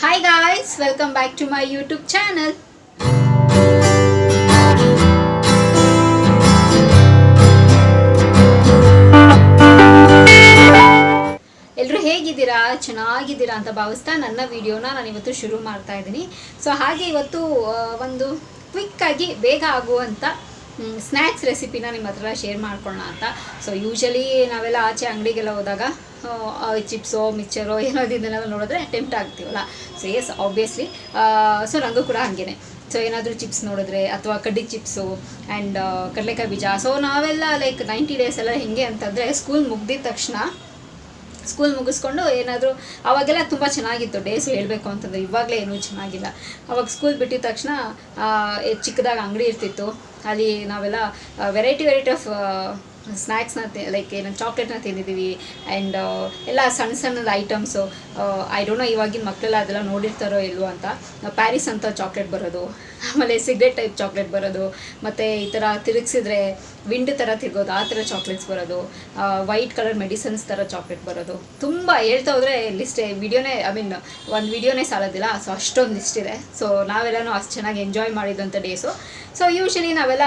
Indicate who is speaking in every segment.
Speaker 1: Hi guys, welcome back to my YouTube channel. ಎಲ್ಲರೂ ಹೇಗಿದ್ದೀರಾ? ಚೆನ್ನಾಗಿದ್ದೀರಾ ಅಂತ ಭಾವಿಸ್ತಾ ನನ್ನ ವಿಡಿಯೋನ ನಾನು ಇವತ್ತು ಶುರು ಮಾಡ್ತಾ ಇದ್ದೀನಿ. ಸೊ ಹಾಗೆ ಇವತ್ತು ಒಂದು ಕ್ವಿಕ್ ಆಗಿ ಬೇಗ ಆಗುವಂಥ ಸ್ನ್ಯಾಕ್ಸ್ ರೆಸಿಪಿನ ನಿಮ್ಮ ಹತ್ರ ಶೇರ್ ಮಾಡ್ಕೊಳ್ಳೋಣ ಅಂತ. ಸೊ ಯೂಶಲಿ ನಾವೆಲ್ಲ ಆಚೆ ಅಂಗಡಿಗೆಲ್ಲ ಹೋದಾಗ ಚಿಪ್ಸೋ ಮಿಕ್ಚರೋ ಏನೋ ಇದನ್ನೆಲ್ಲ ನೋಡಿದ್ರೆ ಟೆಂಪ್ಟ್ ಆಗ್ತೀವಲ್ಲ. So yes obviously. ಸೊ ನನಗೂ ಕೂಡ ಹಾಗೇನೆ. ಸೊ ಏನಾದರೂ ಚಿಪ್ಸ್ ನೋಡಿದ್ರೆ ಅಥವಾ ಕಡ್ಡಿ ಚಿಪ್ಸು ಆ್ಯಂಡ್ ಕಡಲೆಕಾಯಿ ಬೀಜ. ಸೊ ನಾವೆಲ್ಲ ಲೈಕ್ 90 ಡೇಸ್ ಎಲ್ಲ ಹೆಂಗೆ ಅಂತಂದರೆ ಸ್ಕೂಲ್ ಮುಗ್ದಿದ ತಕ್ಷಣ ಸ್ಕೂಲ್ ಮುಗಿಸ್ಕೊಂಡು ಏನಾದರೂ ಅವಾಗೆಲ್ಲ ತುಂಬ ಚೆನ್ನಾಗಿತ್ತು ಡೇಸು ಹೇಳಬೇಕು ಅಂತಂದರೆ. ಇವಾಗಲೇ ಏನೂ ಚೆನ್ನಾಗಿಲ್ಲ. ಅವಾಗ ಸ್ಕೂಲ್ ಬಿಟ್ಟಿದ ತಕ್ಷಣ ಚಿಕ್ಕದಾಗಿ ಅಂಗಡಿ ಇರ್ತಿತ್ತು. ಅಲ್ಲಿ ನಾವೆಲ್ಲ ವೆರೈಟಿ ಆಫ್ ಸ್ನ್ಯಾಕ್ಸ್ನ ಲೈಕ್ ಏನು ಚಾಕ್ಲೇಟ್ನ ತಿಂದಿದ್ದೀವಿ ಆ್ಯಂಡ್ ಎಲ್ಲ ಸಣ್ಣ ಸಣ್ಣದ ಐಟಮ್ಸು. ಐ ಡೋಂಟ್ ನೋ ಇವಾಗಿನ ಮಕ್ಕಳೆಲ್ಲ ಅದೆಲ್ಲ ನೋಡಿರ್ತಾರೋ ಇಲ್ವೋ ಅಂತ. ಪ್ಯಾರಿಸ್ ಅಂತ ಚಾಕ್ಲೇಟ್ ಬರೋದು, ಆಮೇಲೆ ಸಿಗರೇಟ್ ಟೈಪ್ ಚಾಕ್ಲೇಟ್ ಬರೋದು, ಮತ್ತು ಈ ಥರ ತಿರುಗಿಸಿದ್ರೆ ವಿಂಡ್ ಥರ ತಿರ್ಗೋದು, ಆ ಥರ ಚಾಕ್ಲೇಟ್ಸ್ ಬರೋದು, ವೈಟ್ ಕಲರ್ ಮೆಡಿಸನ್ಸ್ ಥರ ಚಾಕ್ಲೇಟ್ ಬರೋದು. ತುಂಬ ಹೇಳ್ತಾ ಹೋದರೆ ಲಿಸ್ಟೇ ವಿಡಿಯೋನೇ ಒಂದು ವಿಡಿಯೋನೇ ಸಾಲೋದಿಲ್ಲ. ಸೊ ಅಷ್ಟೊಂದು ಲಿಸ್ಟ್ ಇದೆ. ಸೊ ನಾವೆಲ್ಲನೂ ಅಷ್ಟು ಚೆನ್ನಾಗಿ ಎಂಜಾಯ್ ಮಾಡಿದಂಥ ಡೇಸು. ಸೊ ಯೂಶಲಿ ನಾವೆಲ್ಲ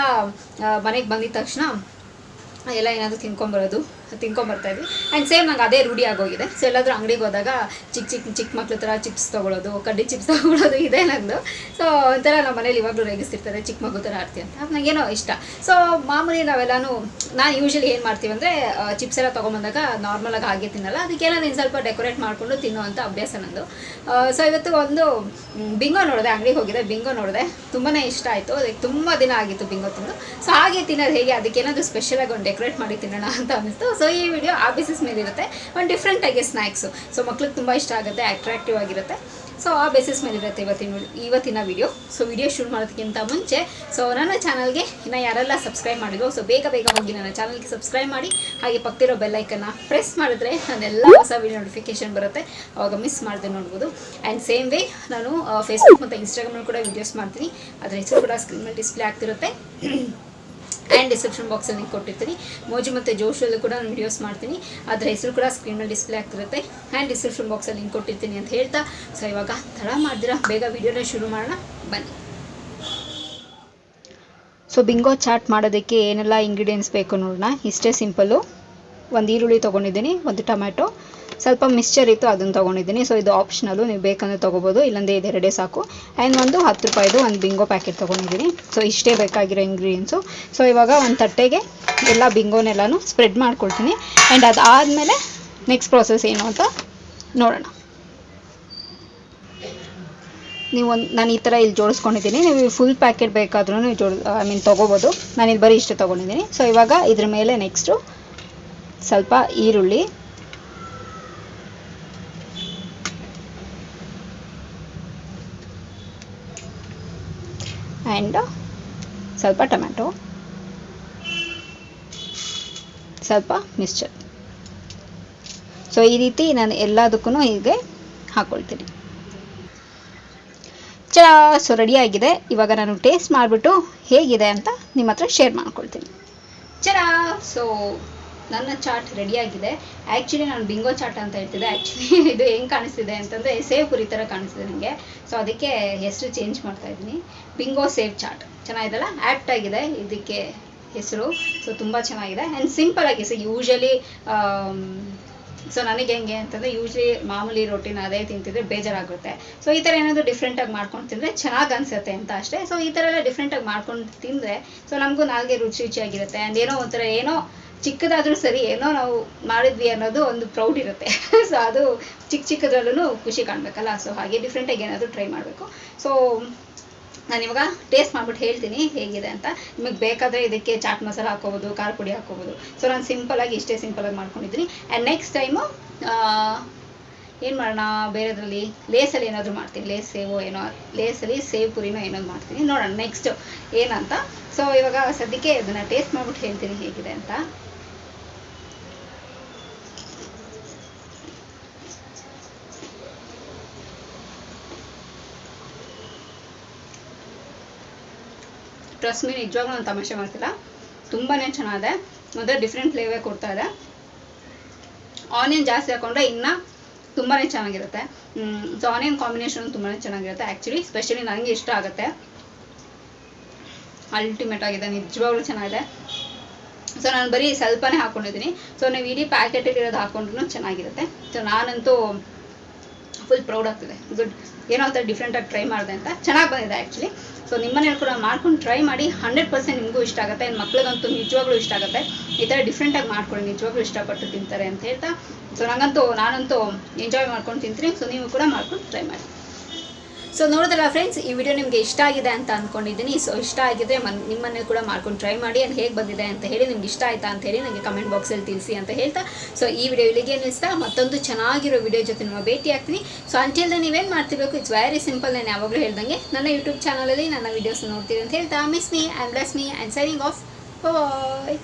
Speaker 1: ಮನೆಗೆ ಬಂದಿದ ತಕ್ಷಣ ಎಲ್ಲ ಏನಾದರೂ ತಿನ್ಕೊಂಬರ್ತಾಯಿದ್ವಿ. ಆ್ಯಂಡ್ ಸೇಮ್ ನಂಗೆ ಅದೇ ರೂಢಿ ಆಗೋಗಿದೆ. ಸೊ ಎಲ್ಲಾದರೂ ಅಂಗಡಿಗೆ ಹೋದಾಗ ಚಿಕ್ಕ ಮಕ್ಳ ಥರ ಚಿಪ್ಸ್ ತೊಗೊಳೋದು, ಕಡ್ಡಿ ಚಿಪ್ಸ್ ತೊಗೊಳೋದು ಇದೆ ನಂದು. ಸೊ ಒಂಥರ ನಮ್ಮ ಮನೇಲಿ ಇವಾಗಲೂ ರೇಗಿಸ್ತಿರ್ತಾರೆ ಚಿಕ್ಕ ಮಗು ಥರ ಆಡ್ತೀವಿ ಅಂತ. ಅದು ನನಗೇನೋ ಇಷ್ಟ. ಸೊ ಮಾಮೂಲಿ ನಾವೆಲ್ಲನೂ ನಾನು ಯೂಶಲಿ ಏನು ಮಾಡ್ತೀವಿ ಅಂದರೆ ಚಿಪ್ಸ್ ಎಲ್ಲ ತೊಗೊಂಬಂದಾಗ ನಾರ್ಮಲಾಗಿ ಹಾಗೆ ತಿನ್ನಲ್ಲ, ಅದಕ್ಕೇನಾದ್ರು ಇನ್ನು ಸ್ವಲ್ಪ ಡೆಕೋರೇಟ್ ಮಾಡಿಕೊಂಡು ತಿನ್ನುವಂಥ ಅಭ್ಯಾಸ ನಂದು. ಸೊ ಇವತ್ತು ಒಂದು ಬಿಂಗೋ ನೋಡಿದೆ, ಅಂಗಡಿಗೆ ಹೋಗಿದೆ, ಬಿಂಗೋ ನೋಡಿದೆ, ತುಂಬಾ ಇಷ್ಟ ಆಯಿತು. ಅದಕ್ಕೆ ತುಂಬ ದಿನ ಆಗಿತ್ತು ಬಿಂಗೋ ತಿಂದು. ಸೊ ಹಾಗೆ ತಿನ್ನೋದು ಹೇಗೆ, ಅದಕ್ಕೇನಾದರೂ ಸ್ಪೆಷಲಾಗಿ ಒಂದು ಡೆಕೋರೇಟ್ ಮಾಡಿ ತಿನ್ನೋಣ ಅಂತ ಅನ್ನಿಸ್ತು. ಸೊ ಈ ವಿಡಿಯೋ ಆ ಬೇಸಿಸ್ ಮೇಲೆ ಇರುತ್ತೆ. ಒಂದು ಡಿಫ್ರೆಂಟ್ ಆಗಿ ಸ್ನ್ಯಾಕ್ಸು. ಸೊ ಮಕ್ಳಿಗೆ ತುಂಬ ಇಷ್ಟ ಆಗುತ್ತೆ, ಅಟ್ರಾಕ್ಟಿವ್ ಆಗಿರುತ್ತೆ. ಸೊ ಆ ಬೇಸಿಸ್ ಮೇಲೆ ಇರುತ್ತೆ ಇವತ್ತಿನ ವಿಡಿಯೋ. ಸೊ ವಿಡಿಯೋ ಶುರು ಮಾಡೋದಕ್ಕಿಂತ ಮುಂಚೆ ಸೊ ನನ್ನ ಚಾನಲ್ಗೆ ಇನ್ನು ಯಾರೆಲ್ಲ ಸಬ್ಸ್ಕ್ರೈಬ್ ಮಾಡಿದ್ರು ಸೊ ಬೇಗ ಹೋಗಿ ನನ್ನ ಚಾನಲ್ಗೆ ಸಬ್ಸ್ಕ್ರೈಬ್ ಮಾಡಿ. ಹಾಗೆ ಪಕ್ಕದಿರೋ ಬೆಲ್ಲೈಕನ್ನ ಪ್ರೆಸ್ ಮಾಡಿದ್ರೆ ನನ್ನೆಲ್ಲ ಹೊಸ ವಿಡಿಯೋ ನೋಟಿಫಿಕೇಷನ್ ಬರುತ್ತೆ, ಅವಾಗ ಮಿಸ್ ಮಾಡಿದೆ ನೋಡ್ಬೋದು. ಆ್ಯಂಡ್ ಸೇಮ್ ವೇ ನಾನು ಫೇಸ್ಬುಕ್ ಮತ್ತು ಇನ್ಸ್ಟಾಗ್ರಾಮಲ್ಲಿ ಕೂಡ ವೀಡಿಯೋಸ್ ಮಾಡ್ತೀನಿ. ಅದರ ಹೆಸರು ಕೂಡ ಸ್ಕ್ರೀನ್ ಮೇಲೆ ಡಿಸ್ಪ್ಲೇ ಆಗ್ತಿರುತ್ತೆ. ಆ್ಯಂಡ್ ಡಿಸ್ಕ್ರಿಪ್ಷನ್ ಬಾಕ್ಸಲ್ಲಿ ಲಿಂಕ್ ಕೊಟ್ಟಿರ್ತೀನಿ. ಮೋಜು ಮತ್ತು ಜೋಶಲ್ಲೂ ಕೂಡ ನಾನು ವೀಡಿಯೋಸ್ ಮಾಡ್ತೀನಿ, ಅದರ ಹೆಸರು ಕೂಡ ಸ್ಕ್ರೀನ್ ಮೇಲೆ ಡಿಸ್ಪ್ಲೇ ಆಗ್ತಿರುತ್ತೆ. ಆ್ಯಂಡ್ ಡಿಸ್ಕ್ರಿಪ್ಷನ್ ಬಾಕ್ಸಲ್ಲಿ ಲಿಂಕ್ ಕೊಟ್ಟಿರ್ತೀನಿ ಅಂತ ಹೇಳ್ತಾ ಸೊ ಇವಾಗ ತಡ ಮಾಡಿದಿರ ಬೇಗ ವೀಡಿಯೋನ ಶುರು ಮಾಡೋಣ ಬನ್ನಿ. ಸೊ ಬಿಂಗೋ ಚಾಟ್ ಮಾಡೋದಕ್ಕೆ ಏನೆಲ್ಲ ಇಂಗ್ರೀಡಿಯೆಂಟ್ಸ್ ಬೇಕು ನೋಡೋಣ. ಇಷ್ಟೇ ಸಿಂಪಲ್ಲು. ಒಂದು ಈರುಳ್ಳಿ ತೊಗೊಂಡಿದ್ದೀನಿ, ಒಂದು ಟೊಮ್ಯಾಟೊ, ಸ್ವಲ್ಪ ಮಿಕ್ಸ್ಚರ್ ಇತ್ತು ಅದನ್ನು ತೊಗೊಂಡಿದ್ದೀನಿ. ಸೊ ಇದು ಆಪ್ಷನಲ್ಲು, ನೀವು ಬೇಕಂದರೆ ತೊಗೋಬೋದು, ಇಲ್ಲಾಂದರೆ ಇದೆರಡೇ ಸಾಕು. ಆ್ಯಂಡ್ ಒಂದು 10 ರೂಪಾಯಿದು ಒಂದು ಬಿಂಗೋ ಪ್ಯಾಕೆಟ್ ತೊಗೊಂಡಿದ್ದೀನಿ. ಸೊ ಇಷ್ಟೇ ಬೇಕಾಗಿರೋ ಇಂಗ್ರೀಡಿಯೆಂಟ್ಸು. ಸೊ ಇವಾಗ ಒಂದು ತಟ್ಟೆಗೆ ಎಲ್ಲ ಬಿಂಗೋನೆಲ್ಲನೂ ಸ್ಪ್ರೆಡ್ ಮಾಡ್ಕೊಳ್ತೀನಿ. ಆ್ಯಂಡ್ ಅದಾದಮೇಲೆ ನೆಕ್ಸ್ಟ್ ಪ್ರಾಸೆಸ್ ಏನು ಅಂತ ನೋಡೋಣ. ನಾನು ಈ ಥರ ಇಲ್ಲಿ ಜೋಡಿಸ್ಕೊಂಡಿದ್ದೀನಿ. ನೀವು ಫುಲ್ ಪ್ಯಾಕೆಟ್ ಬೇಕಾದ್ರೂ ನೀವು ತೊಗೋಬೋದು. ನಾನಿಲ್ಲಿ ಬರೀ ಇಷ್ಟು ತೊಗೊಂಡಿದ್ದೀನಿ. ಸೊ ಇವಾಗ ಇದ್ರ ಮೇಲೆ ನೆಕ್ಸ್ಟು ಸ್ವಲ್ಪ ಈರುಳ್ಳಿ, ಆ್ಯಂಡ್ ಸ್ವಲ್ಪ ಟೊಮ್ಯಾಟೊ, ಸ್ವಲ್ಪ ಮಿಕ್ಸ್ಚರ್. ಸೊ ಈ ರೀತಿ ನಾನು ಎಲ್ಲದಕ್ಕೂ ಹೀಗೆ ಹಾಕ್ಕೊಳ್ತೀನಿ. ಸೊ ರೆಡಿಯಾಗಿದೆ. ಇವಾಗ ನಾನು ಟೇಸ್ಟ್ ಮಾಡಿಬಿಟ್ಟು ಹೇಗಿದೆ ಅಂತ ನಿಮ್ಮ ಹತ್ರ ಶೇರ್ ಮಾಡ್ಕೊಳ್ತೀನಿ. ಸೊ ನನ್ನ ಚಾಟ್ ರೆಡಿಯಾಗಿದೆ. ಆ್ಯಕ್ಚುಲಿ ನಾನು ಬಿಂಗೋ ಚಾಟ್ ಅಂತ ಹೇಳ್ತಿದ್ದೆ. ಆ್ಯಕ್ಚುಲಿ ಇದು ಹೆಂಗೆ ಕಾಣಿಸ್ತಿದೆ ಅಂತಂದರೆ ಸೇವ್ ಪುರಿ ಥರ ಕಾಣಿಸ್ತಿದೆ ನನಗೆ. ಸೊ ಅದಕ್ಕೆ ಹೆಸರು ಚೇಂಜ್ ಮಾಡ್ತಾಯಿದ್ದೀನಿ. ಬಿಂಗೋ ಸೇವ್ ಚಾಟ್ ಚೆನ್ನಾಗಿದೆಲ್ಲ, ಆ್ಯಪ್ಟ್ ಆಗಿದೆ ಇದಕ್ಕೆ ಹೆಸರು. ಸೊ ತುಂಬ ಚೆನ್ನಾಗಿದೆ ಆ್ಯಂಡ್ ಸಿಂಪಲ್ ಆಗಿ. ಸೊ ಯೂಶಲಿ ಸೊ ನನಗೆ ಹೆಂಗೆ ಅಂತಂದರೆ ಯೂಶ್ವಲಿ ಮಾಮೂಲಿ ರೊಟ್ಟಿನ ಅದೇ ತಿಂತಿದ್ರೆ ಬೇಜಾರಾಗುತ್ತೆ. ಸೊ ಈ ಥರ ಏನಾದರೂ ಡಿಫ್ರೆಂಟಾಗಿ ಮಾಡ್ಕೊಂಡು ತಿಂದರೆ ಚೆನ್ನಾಗಿ ಅನಿಸುತ್ತೆ ಅಂತ ಅಷ್ಟೇ. ಸೊ ಈ ಥರ ಎಲ್ಲ ಡಿಫ್ರೆಂಟಾಗಿ ಮಾಡ್ಕೊಂಡು ತಿಂದರೆ ಸೊ ನಮಗೂ ನಾಲ್ಗೆ ರುಚಿಯಾಗಿರುತ್ತೆ. ಆ್ಯಂಡ್ ಏನೋ ಒಂಥರ ಏನೋ ಚಿಕ್ಕದಾದರೂ ಸರಿ ಏನೋ ನಾವು ಮಾಡಿದ್ವಿ ಅನ್ನೋದು ಒಂದು ಪ್ರೌಡ್ ಇರುತ್ತೆ. ಸೊ ಅದು ಚಿಕ್ಕದ್ರಲ್ಲೂ ಖುಷಿ ಕಾಣಬೇಕಲ್ಲ. ಸೊ ಹಾಗೆ ಡಿಫ್ರೆಂಟಾಗಿ ಏನಾದರೂ ಟ್ರೈ ಮಾಡಬೇಕು. ಸೊ ನಾನಿವಾಗ ಟೇಸ್ಟ್ ಮಾಡಿಬಿಟ್ಟು ಹೇಳ್ತೀನಿ ಹೇಗಿದೆ ಅಂತ. ನಿಮಗೆ ಬೇಕಾದರೆ ಇದಕ್ಕೆ ಚಾಟ್ ಮಸಾಲ ಹಾಕ್ಕೋಬೋದು, ಖಾರ ಪುಡಿ ಹಾಕ್ಕೋಬೋದು. ಸೊ ನಾನು ಇಷ್ಟೇ ಸಿಂಪಲಾಗಿ ಮಾಡ್ಕೊಂಡಿದ್ದೀನಿ. ಆ್ಯಂಡ್ ನೆಕ್ಸ್ಟ್ ಟೈಮು ಏನು ಮಾಡೋಣ, ಬೇರೆದ್ರಲ್ಲಿ ಲೇಸಲ್ಲಿ ಏನಾದರೂ ಮಾಡ್ತೀನಿ, ಲೇಸಲ್ಲಿ ಸೇವ್ ಪುರಿನೋ ಏನಾದ್ರು ಮಾಡ್ತೀನಿ. ನೋಡೋಣ ನೆಕ್ಸ್ಟ್ ಏನಂತ. ಸೊ ಇವಾಗ ಸದ್ಯಕ್ಕೆ ಅದನ್ನು ಟೇಸ್ಟ್ ಮಾಡಿಬಿಟ್ಟು ಹೇಳ್ತೀನಿ ಹೇಗಿದೆ ಅಂತ. ಟ್ರಸ್ಟ್ ಮೀ, ನಿಜವಾಗ್ಲೂ ನಾನು ತಮಾಷೆ ಮಾಡ್ತಿಲ್ಲ, ತುಂಬಾ ಚೆನ್ನಾಗಿದೆ. ಒಂಥರ ಡಿಫ್ರೆಂಟ್ ಫ್ಲೇವರ್ ಕೊಡ್ತಾ ಇದೆ. ಆನಿಯನ್ ಜಾಸ್ತಿ ಹಾಕೊಂಡ್ರೆ ಇನ್ನೂ ತುಂಬಾ ಚೆನ್ನಾಗಿರುತ್ತೆ. ಸೊ ಆನಿಯನ್ ಕಾಂಬಿನೇಷನ್ ತುಂಬಾ ಚೆನ್ನಾಗಿರುತ್ತೆ ಆ್ಯಕ್ಚುಲಿ, ಸ್ಪೆಷಲಿ ನನಗೆ ಇಷ್ಟ ಆಗುತ್ತೆ. ಅಲ್ಟಿಮೇಟ್ ಆಗಿದೆ, ನಿಜವಾಗ್ಲೂ ಚೆನ್ನಾಗಿದೆ. ಸೊ ನಾನು ಬರೀ ಸ್ವಲ್ಪನೇ ಹಾಕ್ಕೊಂಡಿದ್ದೀನಿ. ಸೊ ನೀವು ಇಡೀ ಪ್ಯಾಕೆಟಲ್ಲಿರೋದು ಹಾಕ್ಕೊಂಡ್ರೂ ಚೆನ್ನಾಗಿರುತ್ತೆ. ಸೊ ನಾನಂತೂ ಫುಲ್ ಪ್ರೌಡ್ ಆಗ್ತಿದೆ. ಗುಡ್, ಏನೋ ಒಂಥರ ಡಿಫ್ರೆಂಟಾಗಿ ಟ್ರೈ ಮಾಡಿದೆ ಅಂತ, ಚೆನ್ನಾಗಿ ಬಂದಿದೆ ಆ್ಯಕ್ಚುಲಿ. ಸೊ ನಿಮ್ಮನೇಲಿ ಕೂಡ ಮಾಡ್ಕೊಂಡು ಟ್ರೈ ಮಾಡಿ, 100% ನಿಮಗೂ ಇಷ್ಟ ಆಗುತ್ತೆ. ನನ್ನ ಮಕ್ಳಿಗಂತೂ ನಿಜವಾಗ್ಲೂ ಇಷ್ಟ ಆಗುತ್ತೆ. ಈ ಥರ ಡಿಫ್ರೆಂಟಾಗಿ ಮಾಡ್ಕೊಳ್ಳಿ, ನಿಜವಾಗ್ಲೂ ಇಷ್ಟಪಟ್ಟು ತಿಂತಾರೆ ಅಂತ ಹೇಳ್ತಾ, ಸೊ ನಾನಂತೂ ಎಂಜಾಯ್ ಮಾಡ್ಕೊಂಡು ತಿಂತೀನಿ. ಸೊ ನೀವು ಕೂಡ ಮಾಡ್ಕೊಂಡು ಟ್ರೈ ಮಾಡಿ. ಸೊ ನೋಡಿದ್ರಲ್ಲ ಫ್ರೆಂಡ್ಸ್, ಈ ವಿಡಿಯೋ ನಿಮಗೆ ಇಷ್ಟ ಆಗಿದೆ ಅಂತ ಅಂದ್ಕೊಂಡಿದ್ದೀನಿ. ಸೊ ಇಷ್ಟ ಆಗಿದ್ರೆ ನಿಮ್ಮನ್ನೇ ಕೂಡ ಮಾಡ್ಕೊಂಡು ಟ್ರೈ ಮಾಡಿ, ಅದು ಹೇಗೆ ಬಂದಿದೆ ಅಂತ ಹೇಳಿ, ನಿಮ್ಗೆ ಇಷ್ಟ ಆಯಿತಾ ಅಂತ ಹೇಳಿ ನನಗೆ ಕಮೆಂಟ್ ಬಾಕ್ಸಲ್ಲಿ ತಿಳಿಸಿ ಅಂತ ಹೇಳ್ತಾ, ಸೊ ಈ ವಿಡಿಯೋ ಇಲ್ಲಿಗೆ ನಿಲ್ಲಿಸ್ತಾ ಮತ್ತೊಂದು ಚೆನ್ನಾಗಿರೋ ವಿಡಿಯೋ ಜೊತೆ ನಿಮ್ಮ ಭೇಟಿ ಆಗ್ತೀನಿ. ಸೊ ಅಂಟಿಲ್ ನೀವೇನು ಮಾಡ್ತಿರ್ಬೇಕು, ಇಟ್ಸ್ ವೆರಿ ಸಿಂಪಲ್. ನಾನು ಯಾವಾಗಲೂ ಹೇಳ್ದಂಗೆ ನನ್ನ ಯೂಟ್ಯೂಬ್ ಚಾನಲಲ್ಲಿ ನನ್ನ ವೀಡಿಯೋಸ್ ನೋಡ್ತೀರಿ ಅಂತ ಹೇಳ್ತಾ, miss me and bless me and signing off. Bye.